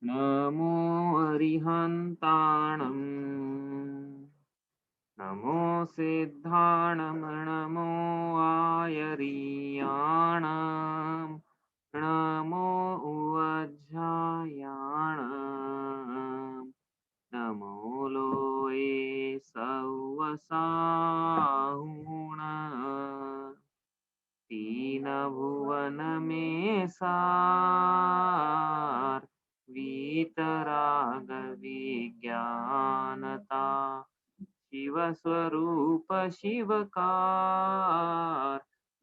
नमो अरिहन्ताणम् नमो सिद्धाणं नमो आयरीयाणाम् नमो उवज्झायाणाम् नमो लोये सवसाहुण तीन भुवन में सार वीतराग विज्ञानता शिव स्वरूप शिवकार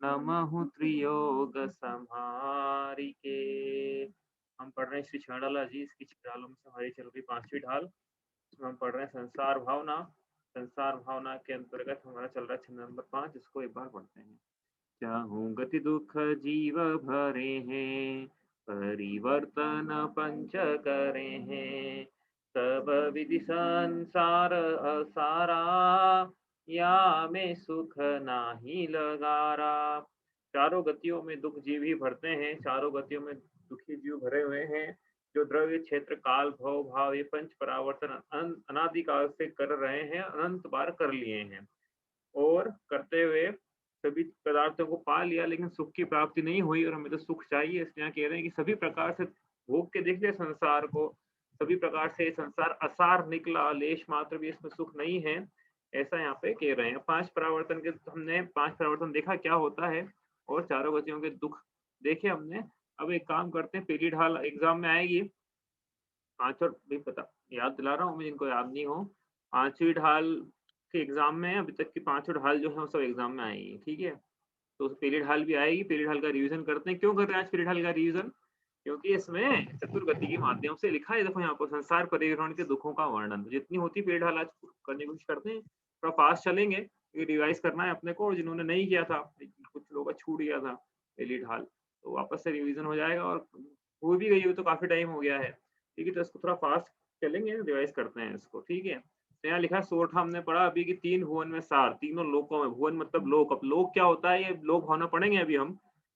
नमः त्रियोग संहारिके। हम पढ़ रहे हैं श्री छाड़ाला जी, इसकी ढालों में से हमारी चल रही 5वीं ढाल। इसमें हम पढ़ रहे हैं संसार भावना। संसार भावना के अंतर्गत हमारा चल रहा है छंद नंबर 5, इसको एक बार पढ़ते हैं। चाहूं गति दुख जीव भरे हैं, परिवर्तन पंच करे हैं, सब विधि संसार असारा, या में सुख नाही लगारा। चारों गतियों में दुख जीव ही भरते हैं, चारों गतियों में दुखी जीव भरे हुए हैं, जो द्रव्य क्षेत्र काल भव भाव ये पंच परावर्तन अनादिकाल से कर रहे हैं, अनंत बार कर लिए हैं और करते हुए सभी पदार्थों को पा लिया, लेकिन सुख की प्राप्ति नहीं हुई और हमें तो सुख चाहिए। इसलिए कह रहे हैं कि सभी प्रकार से भोग के देख लिया संसार को, सभी प्रकार से संसार असार निकला, लेश मात्र भी इसमें सुख नहीं है, ऐसा यहाँ पे कह रहे हैं। 5 परावर्तन के हमने 5 परावर्तन देखा क्या होता है और चारों गतियों के दुख देखे हमने। अब एक काम करते हैं, पहली ढाल एग्जाम में आएगी 5 और भी पता याद दिला रहा हूँ मैं जिनको याद नहीं हो। 5वीं ढाल के एग्जाम में अभी तक की 5 ढाल जो है वो सब एग्जाम में आएगी, ठीक है। तो पहली ढाल भी आएगी, पहली ढाल का रिवीजन करते हैं। क्यों कर रहे हैं आज पहली ढाल का रिवीजन? क्योंकि इसमें चतुर्गति के माध्यम से लिखा है, देखो यहाँ पर संसार परिवहन के दुखों का वर्णन। जितनी होती पहली ढाल आज करने की कोशिश करते हैं, थोड़ा फास्ट चलेंगे, ये रिवाइज करना है अपने को। और जिन्होंने नहीं किया था, कुछ लोगों का छूट गया था पहली ढाल, तो वापस से रिवीजन हो जाएगा। और हो भी गई हो तो काफी टाइम हो गया है, ठीक है। तो इसको थोड़ा फास्ट चलेंगे, रिवाइज करते हैं इसको, ठीक है। तो यहाँ लिखा सोठा हमने पढ़ा अभी कि 3 भुवन में सार, तीनों लोकों में, भुवन मतलब लोक। अब लोक क्या होता है, ये लोक भावना पढ़ेंगे अभी हम,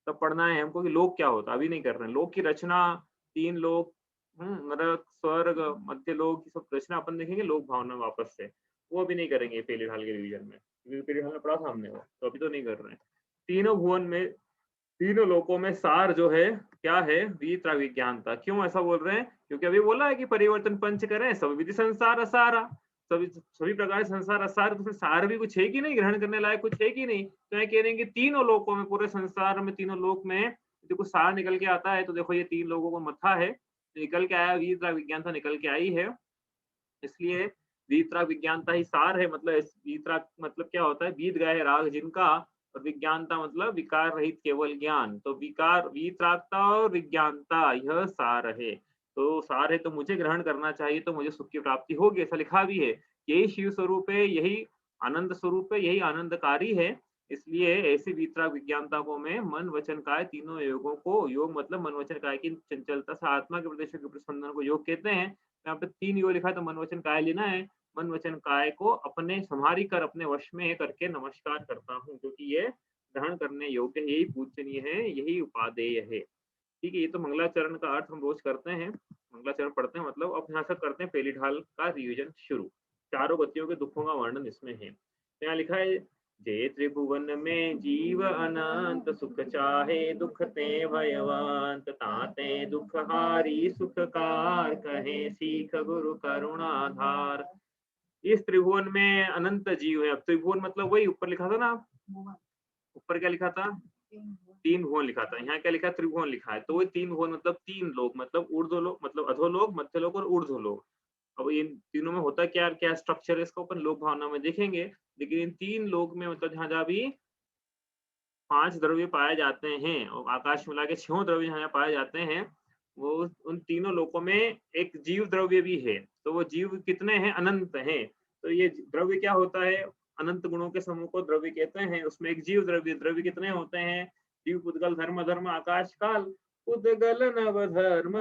तब पढ़ना है हमको कि लोक क्या होता है, अभी नहीं कर रहे हैं। लोक की रचना, 3 लोक, नरक स्वर्ग मध्य लोक, ये सब रचना अपन देखेंगे लोक भावना वापस से, वो अभी नहीं करेंगे पहली ढाल के रिवीजन में, क्योंकि पहली ढाल में पढ़ा था हमने वो, तो अभी तो नहीं कर रहे हैं। तीनों भुवन में, तीनों लोकों में सार जो है क्या है, वीतरा विज्ञानता। क्यों ऐसा बोल रहे हैं? क्योंकि अभी बोला है कि परिवर्तन पंच करें, सब विधि संसार असारा, सभी सभी प्रकार से संसार असार, तो फिर सार भी कुछ है कि नहीं, ग्रहण करने लायक कुछ है कि नहीं। तो ये कह रहे हैं कि तीनों लोकों में, पूरे संसार में, तीनों लोक में देखो सार निकल के आता है। तो देखो ये 3 लोगों को मथा है, निकल के आया, वीतरा विज्ञानता निकल के आई है, इसलिए वीतरा विज्ञानता ही सार है। मतलब वीतरा मतलब क्या होता है, बीत गए राग जिनका, और विज्ञानता मतलब विकार रहित केवल ज्ञान। तो विकार, वीतरागता और विज्ञानता यह सार है। तो सार है तो मुझे ग्रहण करना चाहिए, तो मुझे सुख की प्राप्ति होगी, ऐसा लिखा भी है। यही शिव स्वरूप है, यही आनंद स्वरूप है, यही आनंदकारी है। इसलिए ऐसी वीतराग विज्ञानता को मैं मन वचन काय तीनों योगों को, योग मतलब मन वचन काय की चंचलता से आत्मा के प्रदेश के प्रस्पंदन को योग कहते हैं। यहाँ पे 3 योग लिखा है, तो मन वचन काय लेना है। मन वचन काय को अपने संहारी कर, अपने वश में करके नमस्कार करता हूँ, क्योंकि ये ग्रहण करने योग्य, यही पूजनीय है, यही उपादेय है, ठीक है। ये तो मंगलाचरण का अर्थ हम रोज करते हैं, मंगलाचरण पढ़ते हैं मतलब। अब यहाँ से करते हैं पहली ढाल का रिविजन शुरू। चारों गतियों के दुखों का वर्णन इसमें है। तो यहाँ लिखा है, जे त्रिभुवन में जीव अनंत, सुख चाहे दुख ते भयवंत, ताते दुख हारी सुखकार, कहे सीख गुरु करुणाधार। इस त्रिभुवन में अनंत जीव है। अब त्रिभुवन मतलब वही ऊपर लिखा था ना, ऊपर क्या लिखा था, 3 भुवन लिखा था, यहाँ क्या लिखा है, त्रिभुवन लिखा है। तो वो 3 भुवन मतलब 3 लोक, मतलब ऊर्ध्वलोक मतलब अधोलोक, मध्यलोक और ऊर्ध्वलोक। अब इन तीनों में होता क्या क्या स्ट्रक्चर है, इसको अपन लोक भावना में देखेंगे। लेकिन इन 3 लोक में मतलब जहाँ जहाँ भी 5 द्रव्य पाए जाते हैं, और आकाश मिला के 6 द्रव्य जहाँ पाए जाते हैं, वो उन तीनों लोकों में एक जीव द्रव्य भी है। तो वो जीव कितने हैं, अनंत हैं। तो ये द्रव्य क्या होता है, अनंत गुणों के समूह को द्रव्य कहते हैं। उसमें एक जीव द्रव्य, द्रव्य कितने होते हैं, जीव पुद्गल धर्म धर्म आकाश काल, पुद्गल नव धर्म,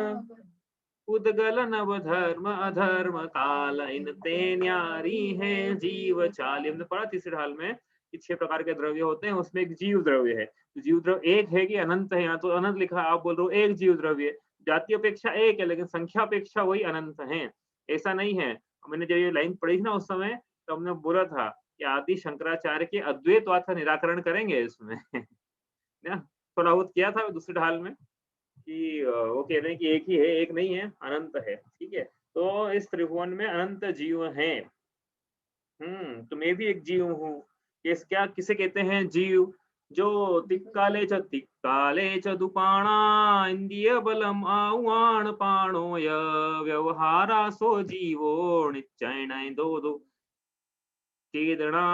पुद्गल नव धर्म अधर्म काल, इन ते न्यारी है जीव चाल। हमने पढ़ा तीसरी ढाल में कि 6 प्रकार के द्रव्य होते हैं, उसमें एक जीव द्रव्य है। तो जीव द्रव्य एक है कि अनंत है, यहाँ तो अनंत लिखा है, आप बोल रहे हो एक जीव द्रव्य। जाति अपेक्षा एक है लेकिन संख्या अपेक्षा वही अनंत है, ऐसा नहीं है। मैंने जब ये लाइन पढ़ी थी ना उस समय, तो हमने बोला था कि आदि शंकराचार्य के अद्वैतवाद का निराकरण करेंगे इसमें ना, थोड़ा बहुत किया था दूसरे ढाल में कि वो कह रहे हैं कि एक ही है, एक नहीं है, अनंत है, ठीक है। तो इस त्रिभुवन में अनंत जीव हैं। तो मैं भी एक जीव हूँ। क्या किसे कहते हैं जीव? जो तिक्काले च दुपाणा इंद्रिय बलम आउआण पाणो य व्यवहारा सो जीवो निश्चय दो दो चेदना।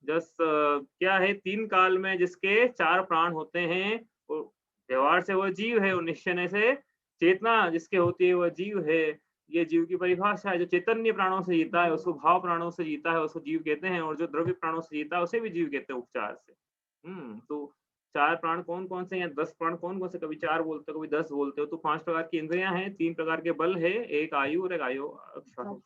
जस क्या है, 3 काल में जिसके 4 प्राण होते हैं, वो व्यवहार से वह जीव है, और निश्चय से चेतना जिसके होती है वह जीव है। ये जीव की परिभाषा है। जो चैतन्य प्राणों से जीता है उसको भाव प्राणों से जीता है उसको जीव कहते हैं, और जो द्रव्य प्राणों से जीता है उसे भी जीव कहते हैं उपचार से। तो 4 प्राण कौन-कौन से हैं? 10 प्राण कौन-कौन से? कभी 4 बोलते हो, कभी 10 बोलते हो। तो 5 प्रकार की इंद्रियाँ हैं, 3 प्रकार के बल है, एक आयु और एक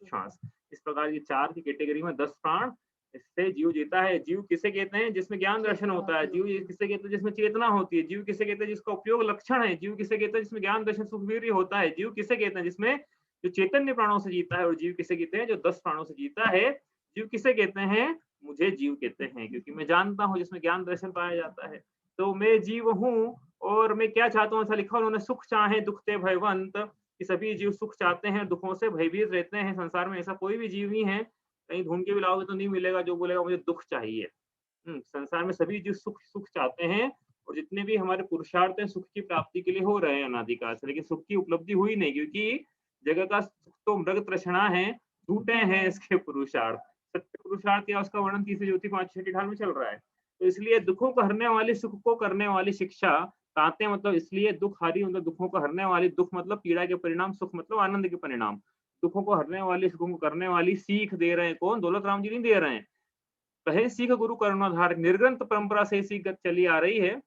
श्वास। इस प्रकार ये 4 की कैटेगरी में 10 प्राण, इससे जीव जीता है। जीव किसे कहते हैं? जिसमें ज्ञान दर्शन होता है। जीव किसे कहते हैं? जिसमें चेतना होती है। जीव किसे कहते हैं? जिसका उपयोग लक्षण है। जीव किसे कहते हैं? जिसमें ज्ञान दर्शन सुख वीर्य होता है। जीव किसे कहते हैं? जिसमें जो चैतन्य प्राणों से जीता है। और जीव किसे कहते हैं? जो 10 प्राणों से जीता है। जीव किसे कहते हैं? मुझे जीव कहते हैं, क्योंकि मैं जानता हूँ, जिसमें ज्ञान दर्शन पाया जाता है। तो मैं जीव हूँ, और मैं क्या चाहता हूँ, ऐसा लिखा उन्होंने, सुख चाहे दुख ते भयवंत, कि सभी जीव सुख चाहते हैं, दुखों से भयभीत रहते हैं। संसार में ऐसा कोई भी जीव नहीं है, कहीं ढूंढ के भी लाओगे तो नहीं मिलेगा, जो बोलेगा मुझे दुख चाहिए। संसार में सभी जीव सुख सुख चाहते हैं, और जितने भी हमारे पुरुषार्थ हैं सुख की प्राप्ति के लिए हो रहे हैं अनादिकाल से, लेकिन सुख की उपलब्धि हुई नहीं, क्योंकि जगह का सुख तो मृग तृष्णा है, झूठे हैं इसके पुरुषार्थ। सत्य पुरुषार्थ या उसका वर्णन तीसरी ज्योति 5 छठी ढाल में चल रहा है। तो इसलिए दुखों को हरने वाली, सुख को करने वाली शिक्षा कहते हैं, मतलब इसलिए दुख हारी, मतलब दुखों को हरने वाली, दुख मतलब पीड़ा के परिणाम, सुख मतलब आनंद के परिणाम। दुखों को हरने वाली, सुखों को करने वाली सीख दे रहे हैं कौन? दौलत राम जी नहीं दे रहे हैं। पहले सीख गुरु करुणाधार, निर्ग्रंथ परंपरा से सीख चली आ रही है।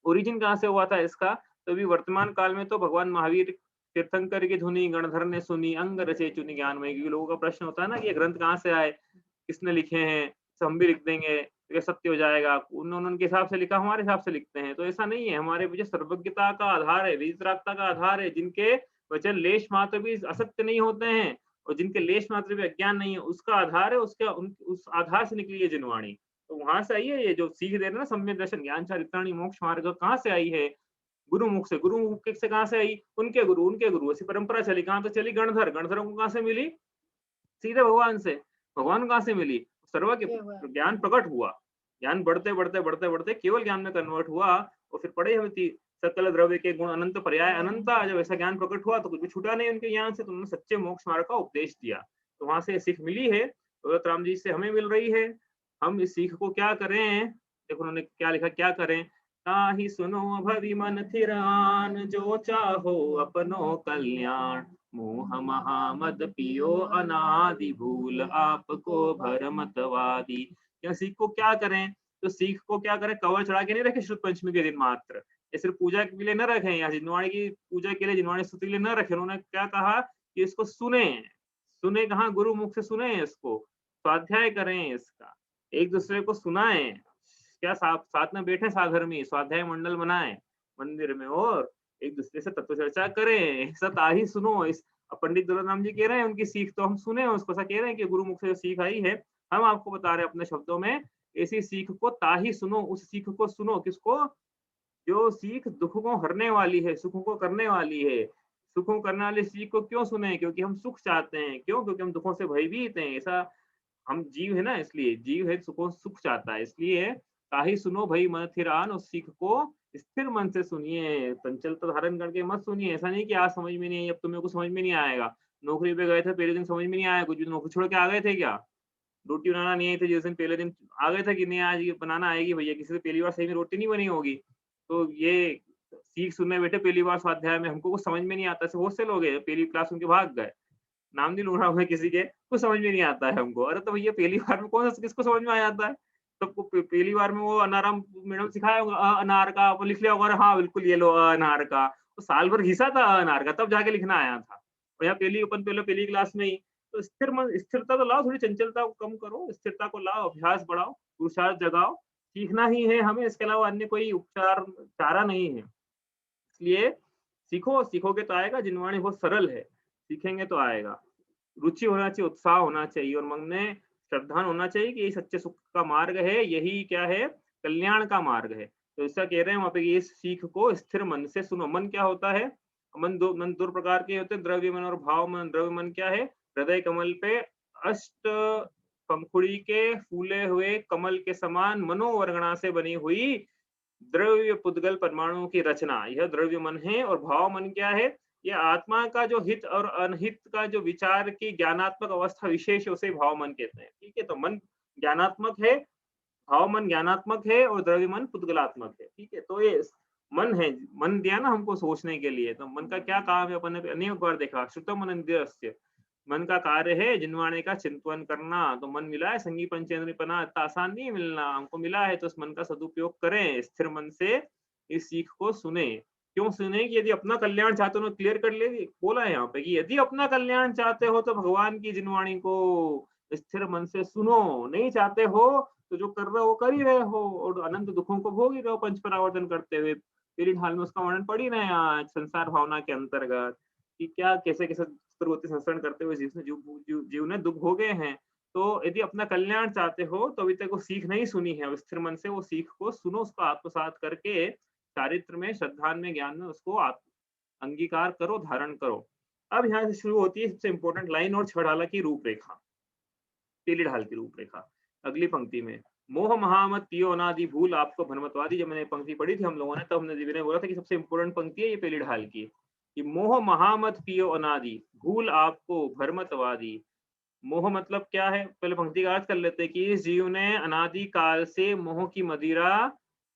ओरिजिन कहाँ से हुआ था इसका? तो अभी वर्तमान काल में तो भगवान महावीर तीर्थंकर की धुनी गणधर ने सुनी, अंग रचे चुनी ज्ञानमय। क्योंकि लोगों का प्रश्न होता है ना कि ये ग्रंथ कहाँ से आए, किसने लिखे हैं, तो हम भी लिख देंगे, ये सत्य हो जाएगा। उन्होंने उनके हिसाब से लिखा, हमारे हिसाब से लिखते हैं, तो ऐसा नहीं है। हमारे पीछे सर्वज्ञता का आधार है, विदित्रागता का आधार है, जिनके वचन लेश मात्र भी असत्य नहीं होते हैं, और जिनके लेश मात्र भी अज्ञान नहीं है, उसका आधार है, उस आधार से निकली है जिनवाणी। तो वहां से आई है ये जो सीख दे रहे हैं ना, सम्यक दर्शन ज्ञान चारित्राणी मोक्ष मार्ग, कहाँ से आई है? गुरुमुख से। गुरुमुख से कहाँ से आई? उनके गुरु, ऐसी परंपरा चली। कहाँ तक चली? गणधर। गणधरों को कहाँ से मिली? सीधे भगवान से। भगवान कहाँ से मिली? सर्व के ज्ञान प्रकट हुआ। ज्ञान बढ़ते बढ़ते बढ़ते बढ़ते केवल ज्ञान में कन्वर्ट हुआ, और फिर पढ़े हम सकल द्रव्य के गुण अनंत पर्याय अनंता। जब ऐसा ज्ञान प्रकट हुआ तो कुछ भी छूटा नहीं उनके ज्ञान से, तो उन्होंने सच्चे मोक्ष मार्ग का उपदेश दिया। तो वहां से सीख मिली है, दौलत राम जी से हमें मिल रही है। हम इस सीख को क्या करें? देखो उन्होंने क्या लिखा, क्या करें? ताहि सुनो भवि मन थिर आन, जो चाहो अपनो कल्याण। मोह महा मद पियो अनादि, भूल आपको भरमतवादी। या सीख को क्या करें? तो सीख को क्या करें? कवर चढ़ा के नहीं रखे शुद्ध पंचमी के दिन मात्र, ये सिर्फ पूजा के लिए न रखें, या जिनवाणी की पूजा के लिए, जिनवाणी स्तुति के लिए न रखें। उन्होंने क्या कहा कि इसको सुने। सुने कहाँ? गुरु मुख से सुने इसको, स्वाध्याय करें इसका, एक दूसरे को सुनाएं। क्या साथ में बैठे साधर्मी, स्वाध्याय मंडल बनाएं मंदिर में, और एक दूसरे से तत्व चर्चा करें। सब ताही सुनो। इस पंडित दौलत राम जी कह रहे हैं उनकी सीख, तो हम सुने उसको। ऐसा कह रहे हैं कि गुरु मुख से सीख आई है, हम आपको बता रहे हैं अपने शब्दों में, ऐसी सीख को ताही सुनो। उस सीख को सुनो, किसको? जो सीख दुख को हरने वाली है, सुखों को करने वाली है। सुखों को करने वाली सीख को क्यों सुने? क्योंकि हम सुख चाहते हैं। क्यों? क्योंकि हम दुखों से भयभीत हैं। ऐसा हम जीव है ना, इसलिए जीव है, सुखों सुख चाहता है। इसलिए ताही सुनो भई मन थिरान, उस सीख को स्थिर मन से सुनिए, चंचलता धारण करके मत सुनिए। ऐसा नहीं कि आज समझ में नहीं आई, अब तुम्हें कुछ समझ में नहीं आएगा। नौकरी पे गए थे, पहले दिन समझ में नहीं आया कुछ भी, नौकरी छोड़ के आ गए थे क्या? रोटी बनाना नहीं आई थी जिस दिन, पहले दिन आ गए थे कि नहीं आज ये बनाना आएगी भैया? किसी से पहली बार सही में रोटी नहीं बनी होगी। तो ये सीख सुनने बैठे पहली बार स्वाध्याय में, हमको कुछ समझ में नहीं आता। ऐसे बहुत से लोग हैं पहली क्लास उनके भाग गए, नाम नहीं लूँ रहा मैं किसी के, कुछ समझ में नहीं आता है हमको। अरे तो भैया पहली बार में कौन सा किसको समझ में आ जाता है? सबको पहली बार में वो अनाराम मैडम सिखाया होगा अनार का, वो लिख लिया होगा, हाँ बिल्कुल ये लो अनार का। तो साल भर घिसा था अनार का, तब जाके लिखना आया था। और यहाँ पहली क्लास में ही, तो स्थिर मन, स्थिरता तो लाओ, थोड़ी चंचलता को कम करो, स्थिरता को लाओ, अभ्यास बढ़ाओ, पुरुषार्थ जगाओ। सीखना ही है हमें, इसके अलावा अन्य कोई उपचार चारा नहीं है। इसलिए सीखो, सीखोगे तो आएगा, जिनवाणी बहुत सरल है, सीखेंगे तो आएगा। रुचि होना चाहिए, उत्साह होना चाहिए और मन में श्रद्धान होना चाहिए कि ये सच्चे सुख का मार्ग है, यही क्या है, कल्याण का मार्ग है। तो ऐसा कह रहे हैं वहाँ पे कि इस सीख को स्थिर मन से सुनो। मन क्या होता है? मन दो प्रकार के होते हैं, द्रव्य मन और भाव मन। द्रव्य मन क्या है? हृदय कमल पे अष्ट पंखुड़ी के फूले हुए कमल के समान मनोवरगणा से बनी हुई द्रव्य पुद्गल परमाणुओं की रचना, यह द्रव्य मन है। और भाव मन क्या है? ये आत्मा का जो हित और अनहित का जो विचार की ज्ञानात्मक अवस्था विशेष है, उसे भाव मन कहते हैं। ठीक है, तो मन ज्ञानात्मक है, भाव मन ज्ञानात्मक है और द्रव्य मन पुद्गलात्मक है। ठीक है, तो ये मन है, मन दिया ना हमको सोचने के लिए, तो मन का क्या काम है? अपन ने अनेक बार देखा, श्रुतम मनंदिरस्य, मन का कार्य है जिनवाणी का चिंतन करना। तो मन मिला है, संगी पंचेंद्रियपना इतना आसान नहीं है मिलना, हमको मिला है, तो उस मन का सदुपयोग करें, स्थिर मन से इस सीख को सुने। क्यों सुने? कि यदि अपना कल्याण चाहते हो, क्लियर कर ले, बोला है यहाँ पे कि यदि अपना कल्याण चाहते हो तो भगवान की जिनवाणी को स्थिर मन से सुनो, नहीं चाहते हो तो जो कर रहे हो वो कर ही रहे हो और अनंत दुखों को भोग ही रहे हो पंच परावर्तन करते हुए। पीरियड हाल में उसका वर्णन पढ़ ही रहे हैं आज संसार भावना के अंतर्गत कि क्या कैसे कैसे प्रवृत्ति संस्करण करते हुए जीव ने दुख भोगे हैं। तो यदि अपना कल्याण चाहते हो तो अभी तक वो सीख नहीं सुनी है, स्थिर मन से वो सीख को सुनो, उसको आत्मसात करके चारित्र में, श्रद्धान में, ज्ञान में उसको अंगीकार करो, धारण करो। अब यहाँ से शुरू होती है सबसे इंपॉर्टेंट लाइन और छड़ाला की रूपरेखा, पीली ढाल की रूपरेखा। अगली पंक्ति में मोह महामत पियो अनादि भूल आपको भ्रमत्वादी, जब मैंने पंक्ति पढ़ी थी हम लोगों ने, तब हमने दिव्य ने बोला था कि सबसे इंपॉर्टेंट पंक्ति है ये पीली ढाल की, कि मोह महामत पियो अनादि भूल आपको भ्रमत्वादी। मोह मतलब क्या है? पहले पंक्ति का अर्थ कर लेते हैं कि इस जीव ने अनादि काल से मोह की मदिरा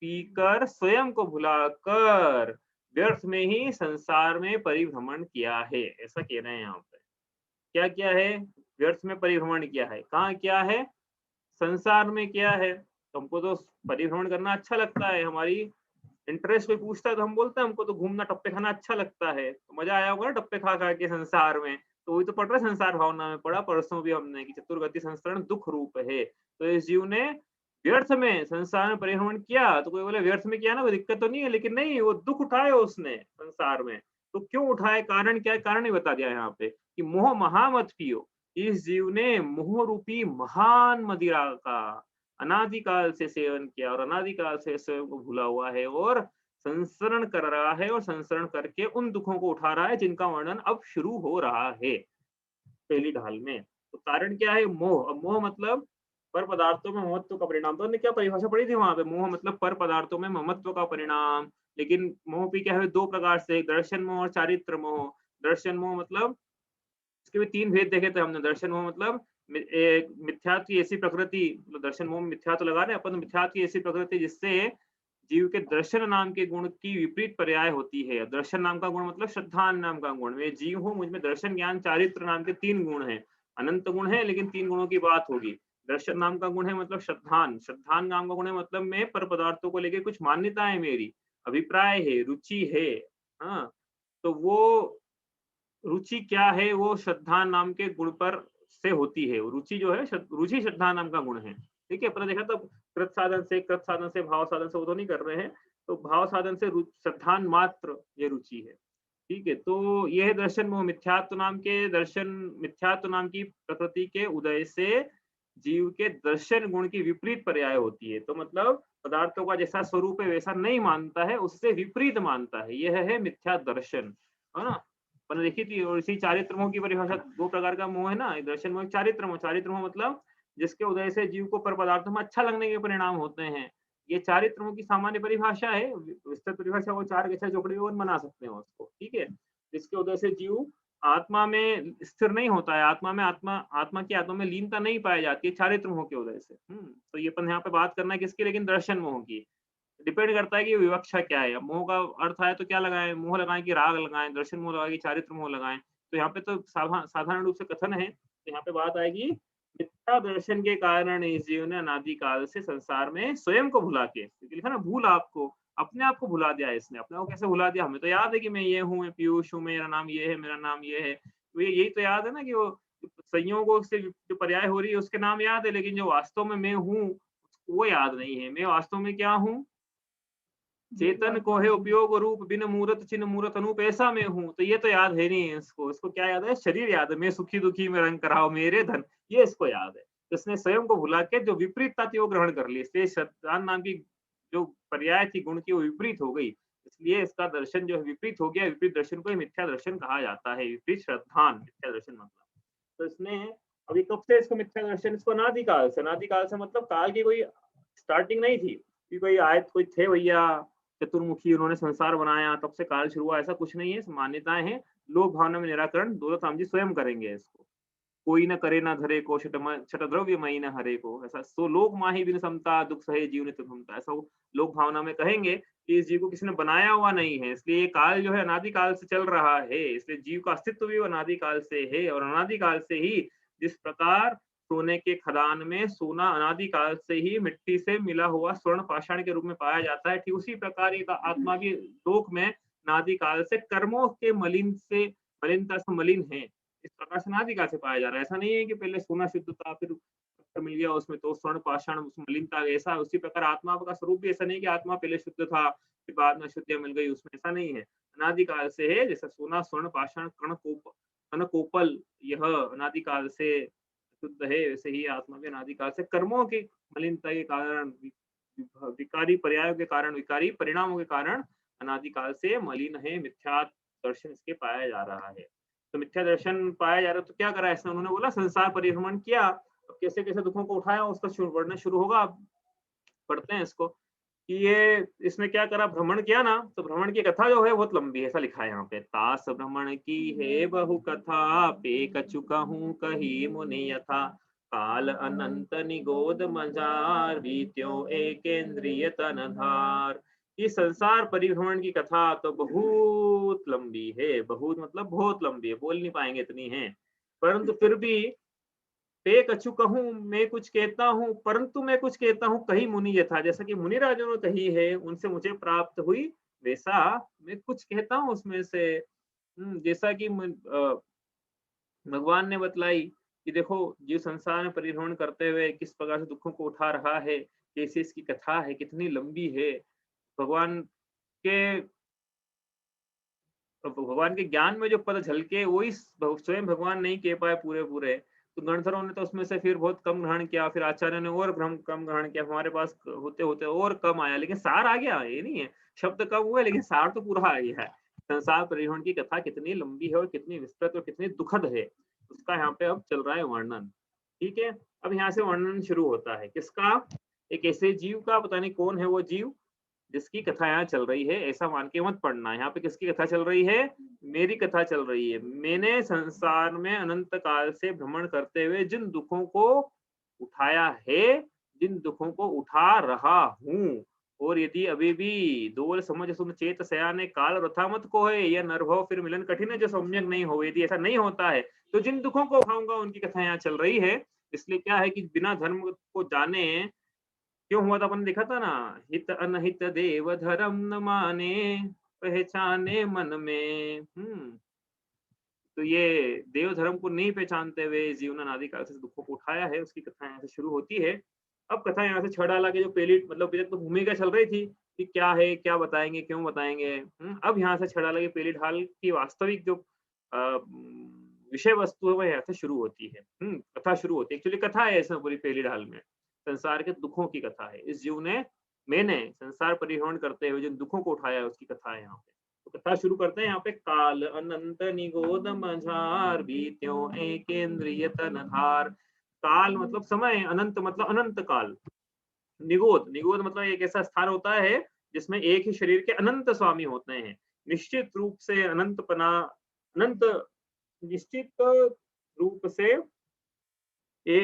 पीकर स्वयं को भुलाकर व्यर्थ में ही संसार में परिभ्रमण किया है, ऐसा कह रहे हैं यहाँ पे। क्या क्या है? व्यर्थ में परिभ्रमण किया है। कहाँ क्या है? संसार में क्या है? तो हमको तो परिभ्रमण करना अच्छा लगता है, हमारी इंटरेस्ट कोई पूछता है तो हम बोलते हैं हमको तो घूमना, टप्पे खाना अच्छा लगता है। तो मजा आया होगा ना टप्पे खा खा के संसार में। तो वही तो पढ़ रहे संसार भावना में, पढ़ा परसों भी हमने कि चतुर्गति संस्करण दुख रूप है। तो इस जीव ने व्यर्थ में संसार में परिभ्रमण किया। तो कोई बोले व्यर्थ में किया ना, कोई दिक्कत तो नहीं है, लेकिन नहीं, वो दुख उठाए उसने संसार में। तो क्यों उठाए? कारण क्या है? कारण ही बता दिया यहाँ पे कि मोह महामत पियो। इस जीव ने मोह रूपी महान मदिरा का अनादिकाल से सेवन किया और अनादिकाल से स्वयं को भूला हुआ है और संसरण कर रहा है और संसरण करके उन दुखों को उठा रहा है जिनका वर्णन अब शुरू हो रहा है पहली ढाल में। तो कारण क्या है? मोह। अब मोह मतलब पर पदार्थों में ममत्व का परिणाम। तो हमने क्या परिभाषा पढ़ी थी वहां पे? मोह मतलब पर पदार्थों में ममत्व का परिणाम। लेकिन मोह भी क्या है? दो प्रकार से, दर्शन मोह और चारित्र मोह। दर्शन मोह मतलब इसके भी तीन भेद देखे थे हमने। दर्शन मोह मतलब मिथ्यात्व की ऐसी प्रकृति, मतलब दर्शन मोह में मिथ्यात्व लगा रहे अपन, मिथ्यात्व की ऐसी प्रकृति जिससे जीव के दर्शन नाम के गुण की विपरीत पर्याय होती है। दर्शन नाम का गुण मतलब श्रद्धान नाम का गुण। मैं जीव हूँ, मुझ में दर्शन ज्ञान चारित्र नाम के तीन गुण हैं। अनंत गुण है लेकिन तीन गुणों की बात होगी। दर्शन नाम का गुण है मतलब श्रद्धान, श्रद्धान नाम का गुण है मतलब मैं पर पदार्थों को लेकर कुछ मान्यता है, मेरी अभिप्राय है, रुचि है। हाँ, तो वो रुचि क्या है? वो श्रद्धा नाम के गुण पर से होती है। रुचि जो है, रुचि श्रद्धा नाम का गुण है। ठीक है, अपने देखा तो कृत साधन से भाव साधन से वो तो नहीं कर रहे हैं। तो भाव साधन से श्रद्धान मात्र ये रुचि है। ठीक है, तो यह दर्शन मोह मिथ्यात्व नाम के दर्शन, मिथ्यात्व नाम की प्रकृति के उदय से जीव के दर्शन गुण की विपरीत पर्याय होती है। तो मतलब पदार्थों का जैसा स्वरूप है वैसा नहीं मानता है, उससे विपरीत मानता है, यह है मिथ्या दर्शन, है ना। मैंने देखी थी। और इसी चारित्र मोह की परिभाषा, दो प्रकार का मोह है ना, दर्शन मोह, चारित्र मोह। चारित्र मोह मतलब जिसके उदय से जीव को पर पदार्थों में अच्छा लगने के परिणाम होते हैं। ये चारित्र मोह की सामान्य परिभाषा है। विस्तृत परिभाषा वो चार के छह जोकड़ी और बना सकते हैं उसको। ठीक है, जिसके उदय से जीव आत्मा में स्थिर नहीं होता है, आत्मा की आत्मा में लीनता नहीं पाई जाती है चारित्र मोह के उदय से। तो ये अपन यहाँ पे बात करना है किसकी? लेकिन दर्शन मोह की। डिपेंड करता है कि विवक्षा क्या है। अब मोह का अर्थ आए तो क्या लगाएं? मोह लगाएं कि राग लगाएं, दर्शन मोह लगाएं कि चारित्र मोह लगाएं। तो यहाँ पे तो साधारण रूप से कथन है। तो यहाँ पे बात आएगी मिथ्या दर्शन के कारण इस जीव ने अनादिकाल से संसार में स्वयं को भुला के, लिखा ना, भूल आपको, अपने आप को भुला दिया इसने। अपने को कैसे भुला दिया? हमें तो याद है कि मैं ये हूँ, मैं पीयूष हूँ, मेरा नाम ये है, मेरा नाम ये है। तो यही तो याद है ना कि वो संयोगों से जो पर्याय हो रही है उसके नाम याद है, लेकिन जो वास्तव में मैं हूँ वो याद नहीं है। मैं वास्तव में क्या हूँ? चेतन को है उपयोग रूप, बिन मूरत चिन्ह मूरत अनूप, ऐसा मैं हूँ। तो ये तो याद है नहीं है इसको, इसको क्या याद है? शरीर याद है, मैं सुखी दुखी में रंग कराओ मेरे धन, ये इसको याद है। तो इसने स्वयं को भुला के जो विपरीतता थी वो ग्रहण कर ली, इसलिए शतदान नाम की जो पर्याय थी गुण की वो विपरीत हो गई, इसलिए इसका दर्शन जो है विपरीत हो गया। विपरीत दर्शन को ही मिथ्या दर्शन कहा जाता है, विपरीत श्रद्धान मिथ्या दर्शन मतलब। तो इसने अभी कब से इसको मिथ्या दर्शन, इसको अनादिकाल से, अनादिकाल से मतलब काल की कोई स्टार्टिंग नहीं थी कि कोई आयत कोई थे भैया चतुर्मुखी उन्होंने संसार बनाया तब से काल शुरू हुआ, ऐसा कुछ नहीं है। मान्यताएं हैं, लोक भावना में निराकरण दौलत राम जी स्वयं करेंगे इसको। कोई न करे न धरे को शतद्रव्य मई न हरे को, ऐसा सो लोक माही बिन समता दुख सहे जीव नित भमता, ऐसा वो लोक भावना में कहेंगे कि इस जीव को किसी ने बनाया हुआ नहीं है, इसलिए ये काल जो है अनादिकाल से चल रहा है, इसलिए जीव का अस्तित्व भी अनादिकाल से है। और अनादिकाल से ही जिस प्रकार सोने के खदान में सोना अनादिकाल से ही मिट्टी से मिला हुआ स्वर्ण पाषाण के रूप में पाया जाता है, ठीक उसी प्रकार एक आत्मा भी लोक में अनादिकाल से कर्मों के मलिनता से मलिन है, इस प्रकार से अनादिकाल से पाया जा रहा है। ऐसा नहीं है कि पहले सोना शुद्ध था फिर पत्थर मिल गया उसमें तो स्वर्ण पाषाण उसमें मलिनता, ऐसा उसी प्रकार आत्मा का स्वरूप भी ऐसा नहीं कि आत्मा पहले शुद्ध था फिर बाद में अशुद्धियां मिल गई उसमें, ऐसा नहीं है। अनादिकाल से है, जैसा सोना स्वर्ण पाषाण कण कोपल यह अनादिकाल से शुद्ध है, वैसे ही आत्मा भी अनादिकाल से कर्मों की मलिनता के कारण विकारी पर्यायों के कारण विकारी परिणामों के कारण अनादिकाल से मलिन है, मिथ्या दर्शन इसके पाया जा रहा है। तो मिथ्या दर्शन पाया जा रहा है तो क्या करा इसने, उन्होंने बोला संसार परिभ्रमण किया, अब कैसे कैसे दुखों को उठाया उसका वर्णन शुरू होगा। अब पढ़ते हैं इसको कि ये इसने क्या करा, भ्रमण किया ना, तो भ्रमण की कथा जो है बहुत लंबी है, ऐसा लिखा है यहाँ पे। तास भ्रमण की है बहु कथा, पे कछुका हूँ कही मुनि यथा, काल अनंत निगोद मजार, बीत्यो एकेंद्रिय तनधार। ये संसार परिभ्रमण की कथा तो बहुत लंबी है, बहुत मतलब बहुत लंबी है, बोल नहीं पाएंगे इतनी है, परंतु फिर भी पे कछु कहूँ मैं कुछ कहता हूँ, परंतु मैं कुछ कहता हूँ कही मुनि यथा, जैसा कि मुनि राजों ने कही है उनसे मुझे प्राप्त हुई, वैसा मैं कुछ कहता हूँ उसमें से। जैसा कि भगवान ने बतलाई कि देखो जीव संसार में परिभ्रमण करते हुए किस प्रकार से दुखों को उठा रहा है, कैसे इसकी कथा है, कितनी लंबी है। भगवान के भगवान के ज्ञान में जो पद झलके वही स्वयं भगवान नहीं कह पाए पूरे पूरे, तो गणधरों ने तो उसमें से फिर बहुत कम ग्रहण किया, फिर आचार्य ने और कम ग्रहण किया, हमारे पास होते होते और कम आया, लेकिन सार आ गया, ये नहीं है शब्द कम हुए लेकिन सार तो पूरा आ गया है। संसार परिवहन की कथा कितनी लंबी है और कितनी विस्तृत और कितनी दुखद है, उसका यहाँ पे अब चल रहा है वर्णन। ठीक है, अब यहाँ से वर्णन शुरू होता है किसका, एक ऐसे जीव का, पता नहीं कौन है वो जीव जिसकी कथा यहाँ चल रही है, ऐसा मान के मत पढ़ना। यहाँ पे किसकी कथा चल रही है, मेरी कथा चल रही है। मैंने संसार में अनंत काल से भ्रमण करते हुए जिन दुखों को उठाया है, जिन दुखों को उठा रहा हूँ, और यदि अभी भी दोल समझ सुन चेत सयाने काल रथामत को है, या नरभव फिर मिलन कठिन है जो सम्यक नहीं हो, यदि ऐसा नहीं होता है तो जिन दुखों को उठाऊंगा उनकी कथा यहाँ चल रही है। इसलिए क्या है कि बिना धर्म को जाने क्यों हुआ था, अपन ने देखा था ना, हित अनहित देव धर्म न माने, पहचाने मन में। तो ये देव धर्म को नहीं पहचानते हुए जीवन अनादि काल से दुखों को उठाया है, उसकी कथा यहाँ से शुरू होती है। अब कथा यहाँ से छह डाला के जो पहली मतलब अभी तक तो भूमिका चल रही थी कि क्या है, क्या बताएंगे, क्यों बताएंगे। अब यहाँ से छह डाला की पहली ढाल की वास्तविक जो विषय वस्तु है वह यहाँ से शुरू होती है। कथा शुरू होती है, एक्चुअली कथा है इसमें पूरी पहली ढाल में, संसार के दुखों की कथा है। इस जीव ने मैंने संसार परिभ्रमण करते हुए जिन दुखों को उठाया है उसकी कथा है यहाँ पे। तो कथा शुरू करते हैं यहाँ पे, काल अनंत निगोद मझार, बीत्यो एकेंद्रिय तनधार। काल मतलब समय, अनंत मतलब अनंत काल, निगोद निगोद मतलब एक ऐसा स्थान होता है जिसमें एक ही शरीर के अनंत स्वामी होते हैं। निश्चित रूप से अनंतपना, अनंत निश्चित रूप से ये